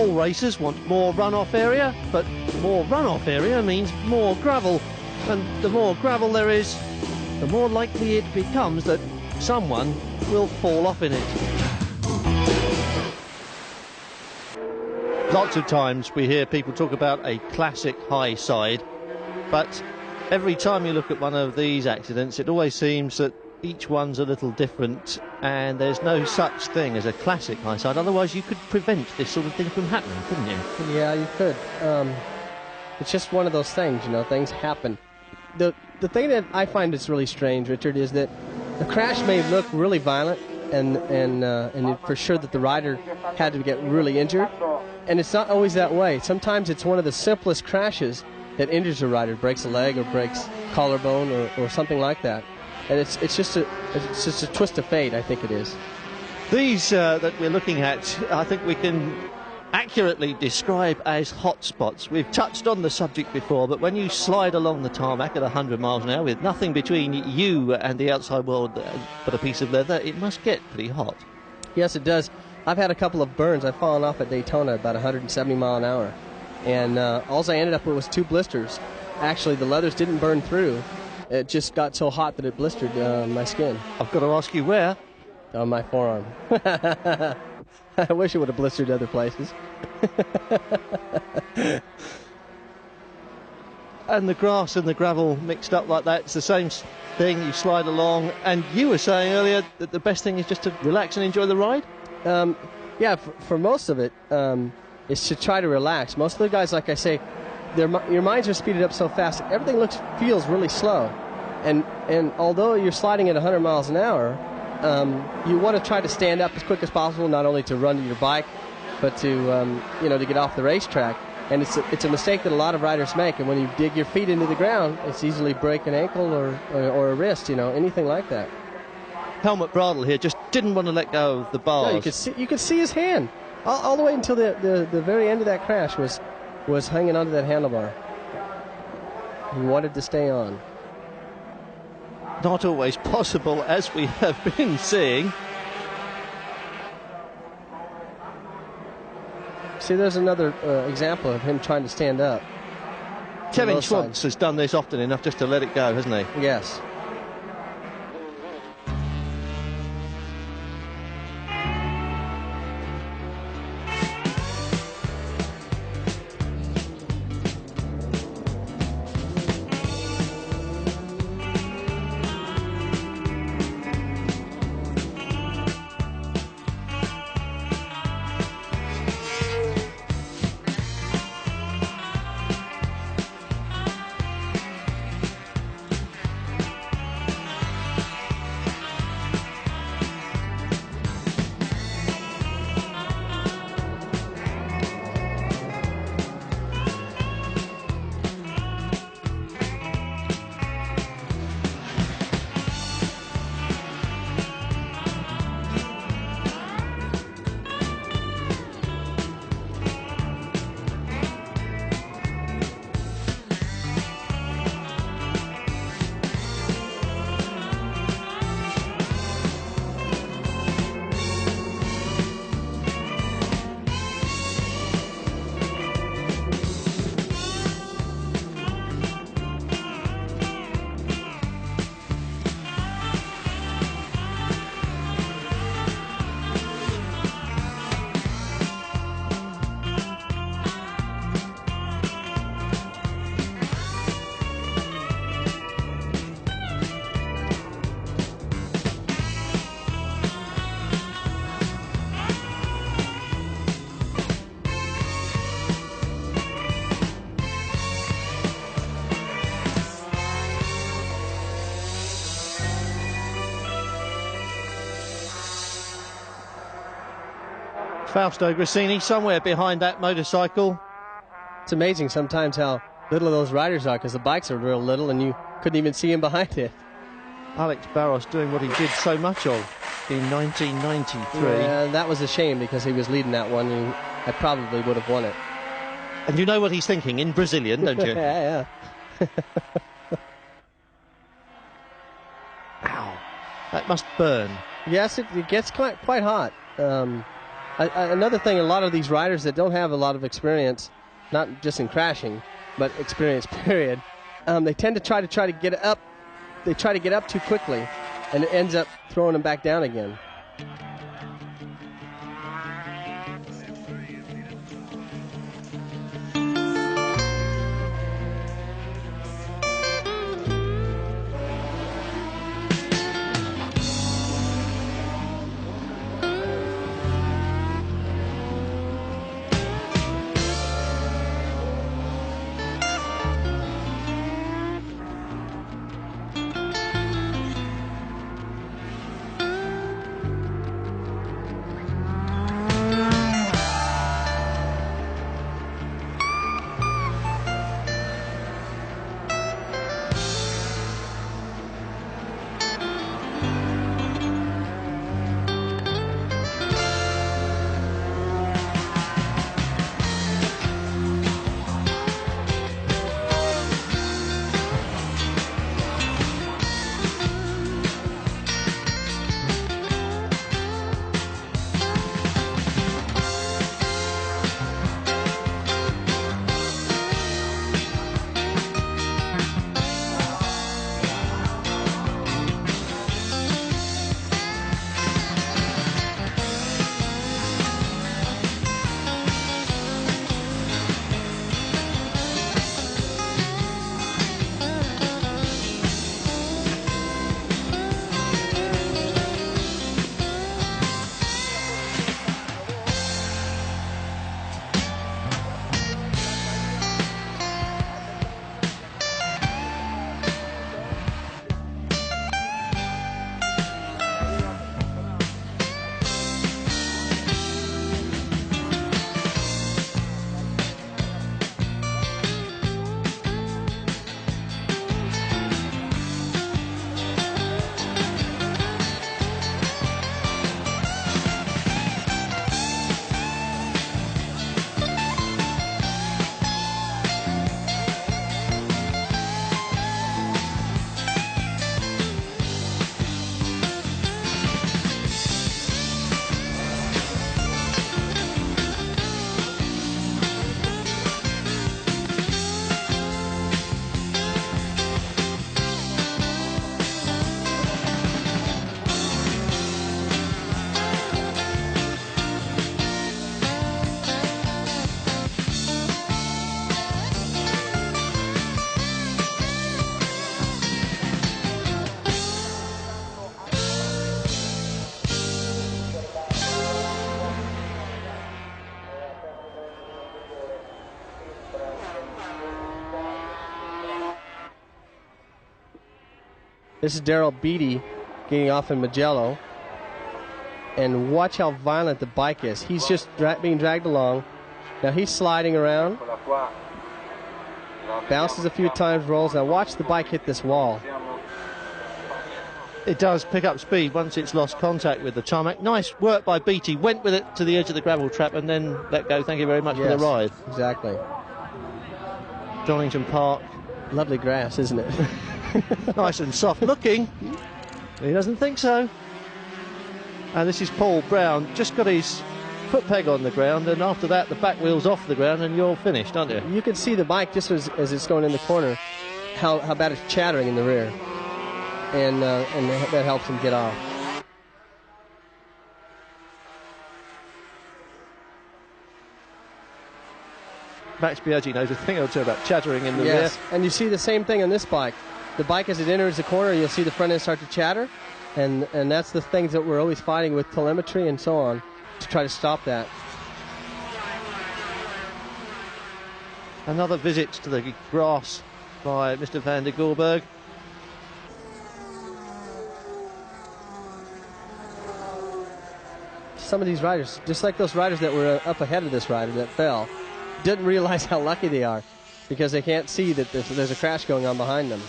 All racers want more runoff area, but more runoff area means more gravel. And the more gravel there is, the more likely it becomes that someone will fall off in it. Lots of times we hear people talk about a classic high side, but every time you look at one of these accidents, it always seems that each one's a little different, and there's no such thing as a classic high side. Otherwise, you could prevent this sort of thing from happening, couldn't you? Yeah, you could. It's just one of those things, you know, things happen. The thing that I find is really strange, Richard, is that the crash may look really violent, and for sure that the rider had to get really injured, and it's not always that way. Sometimes it's one of the simplest crashes that injures a rider, breaks a leg or breaks collarbone or something like that. And it's just a twist of fate, I think it is. These that we're looking at, I think we can accurately describe as hot spots. We've touched on the subject before, but when you slide along the tarmac at 100 miles an hour with nothing between you and the outside world but a piece of leather, it must get pretty hot. Yes, it does. I've had a couple of burns. I've fallen off at Daytona at about 170 mile an hour. And all I ended up with was 2 blisters. Actually, the leathers didn't burn through. It just got so hot that it blistered my skin. I've got to ask you where? On my forearm. I wish it would have blistered other places. And the grass and the gravel mixed up like that, it's the same thing. You slide along, and you were saying earlier that the best thing is just to relax and enjoy the ride? Yeah, for most of it, is to try to relax. Most of the guys, like I say, your minds are speeded up so fast, everything feels really slow. And although you're sliding at 100 miles an hour, you want to try to stand up as quick as possible, not only to run to your bike, but to to get off the racetrack. And it's a mistake that a lot of riders make. And when you dig your feet into the ground, it's easily break an ankle or a wrist, anything like that. Helmut Bradl here just didn't want to let go of the bars. No, you could see his hand all the way until the very end of that crash was hanging onto that handlebar. He wanted to stay on. Not always possible, as we have been seeing. See, there's another example of him trying to stand up. Kevin Schwantz has done this often enough just to let it go, hasn't he? Yes. Fausto Gresini somewhere behind that motorcycle. It's amazing sometimes how little those riders are, because the bikes are real little and you couldn't even see him behind it. Alex Barros doing what he did so much of in 1993. Yeah, that was a shame because he was leading that one and I probably would have won it. And you know what he's thinking in Brazilian, don't you? Yeah. Ow. That must burn. Yes, it gets quite hot. Another thing, a lot of these riders that don't have a lot of experience, not just in crashing, but experience period, they tend to try to get up. They try to get up too quickly, and it ends up throwing them back down again. This is Daryl Beatty getting off in Mugello. And watch how violent the bike is. He's just being dragged along. Now he's sliding around. Bounces a few times, rolls. Now watch the bike hit this wall. It does pick up speed once it's lost contact with the tarmac. Nice work by Beatty. Went with it to the edge of the gravel trap and then let go. Thank you very much for the ride. Exactly. Donington Park. Lovely grass, isn't it? Nice and soft looking. He doesn't think so. And this is Paul Brown. Just got his foot peg on the ground, and after that the back wheel's off the ground and you're finished, aren't you? You can see the bike just as it's going in the corner, how bad it's chattering in the rear. And that helps him get off. Max Biaggi knows a thing or two about chattering in the rear. And you see the same thing on this bike. The bike, as it enters the corner, you'll see the front end start to chatter, and that's the things that we're always fighting with telemetry and so on to try to stop that. Another visit to the grass by Mr. van der Gorberg. Some of these riders, just like those riders that were up ahead of this rider that fell, didn't realize how lucky they are because they can't see that there's a crash going on behind them.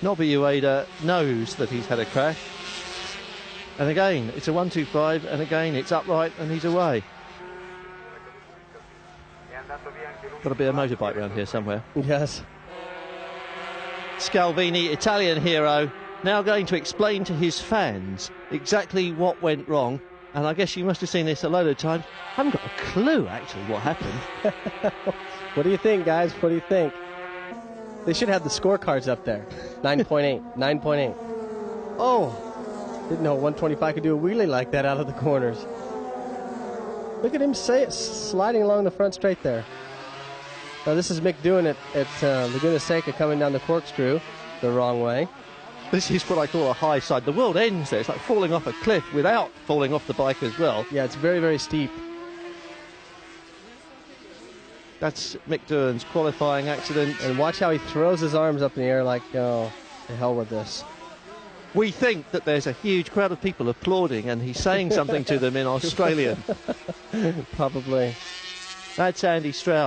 Nobby Ueda knows that he's had a crash. And again, it's a 125, and again, it's upright, and he's away. Got to be a motorbike around here somewhere. Yes. Scalvini, Italian hero, now going to explain to his fans exactly what went wrong And I guess you must have seen this a load of times. I haven't got a clue, actually, what happened. What do you think, guys? What do you think? They should have the scorecards up there. 9.8, 9.8. Oh, didn't know 125 could do a wheelie like that out of the corners. Look at him sliding along the front straight there. Now this is Mick doing it at Laguna Seca, coming down the corkscrew the wrong way. This is what I call a high side. The world ends there. It's like falling off a cliff without falling off the bike as well. Yeah, it's very, very steep. That's Mick Doohan's qualifying accident. And watch how he throws his arms up in the air like, oh, to hell with this. We think that there's a huge crowd of people applauding and he's saying something to them in Australian. Probably. That's Andy Stroud.